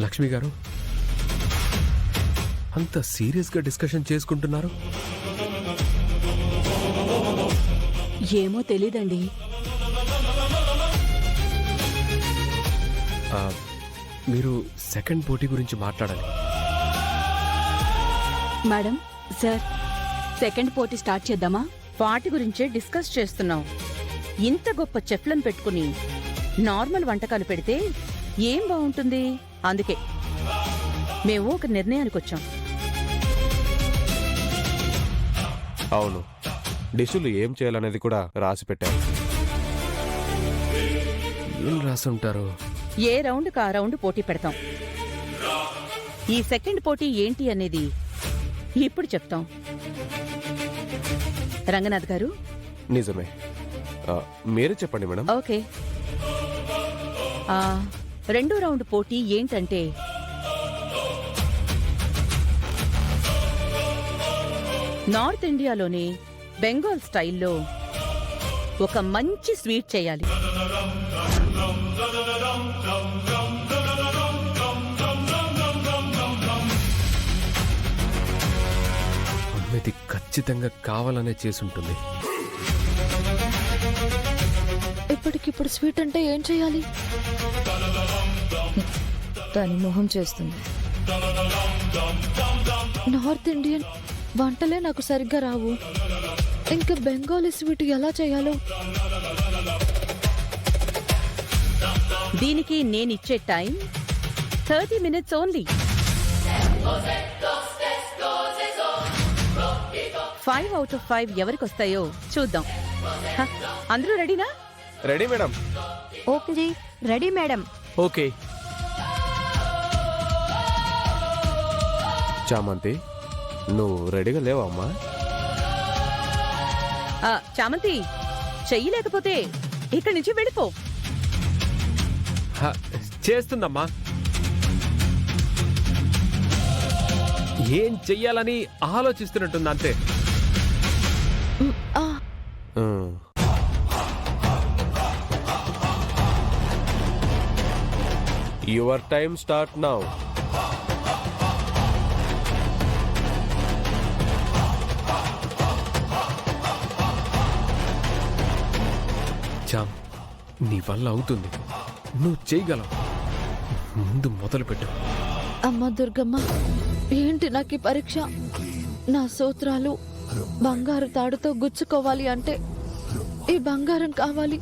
లక్ష్మి గారు అంత సీరియస్గా డిస్కషన్ చేసుకుంటున్నారు? ఏమో తెలీదండి. మీరు సెకండ్ పోటీ గురించి మాట్లాడాలి. మేడం, సార్, సెకండ్ పోటీ స్టార్ట్ చేద్దామా? వాటి గురించే డిస్కస్ చేస్తున్నాం. ఇంత గొప్ప చెఫ్లను పెట్టుకుని నార్మల్ వంటకాలు పెడితే ఏం బాగుంటుంది? అందుకే మేము ఒక నిర్ణయానికి వచ్చాం. అవును, డిషులు ఏం చేయాలనేది కూడా రాసి పెట్టారు. ఏం రాసుంటారు? ఏ రౌండ్కి ఆ రౌండ్ పోటీ పెడతాం. ఈ సెకండ్ పోటీ ఏంటి అనేది ఇప్పుడు చెప్తాం. రంగనాథ్ గారు. నిజమే, మీరే చెప్పండి మేడం. ఓకే. రెండో రౌండ్ పోటీ ఏంటంటే నార్త్ ఇండియాలోని బెంగాల్ స్టైల్లో ఒక మంచి స్వీట్ చేయాలి. అమ్మది ఖచ్చితంగా కావాలనే చేసుంటుంది. ఇప్పటికిప్పుడు స్వీట్ అంటే ఏం చేయాలి? దాని మొహం చేస్తుంది. నార్త్ ఇండియన్ వంటలే నాకు సరిగ్గా రావు. ఇంకా బెంగాలీ స్వీట్ ఎలా చేయాలో? దీనికి నేనిచ్చే time 30 minutes only. 5 out of 5 ఎవరికొస్తాయో చూద్దాం. అందరూ రెడీనా? Ready madam. ఓకే జీ, రెడీ మేడం. ఓకే. చామంతి, నువ్వు రెడీగా లేవా అమ్మా? చామంతి, చెయ్యి లేకపోతే ఇక్కడి నుంచి వెళ్ళిపో. చేస్తుందమ్మా. ఏం చెయ్యాలని ఆలోచిస్తున్నట్టుంది అంతే. Your time start now. Cham, నీ వల్ల అవుతుంది. నువ్వు చేయగలవు. ముందు మొదలు పెట్టు. అమ్మ దుర్గమ్మ, ఏంటి నాకు ఈ పరీక్ష? నా సూత్రాలు బంగారు తాడుతో గుచ్చుకోవాలి అంటే ఈ బంగారం కావాలి.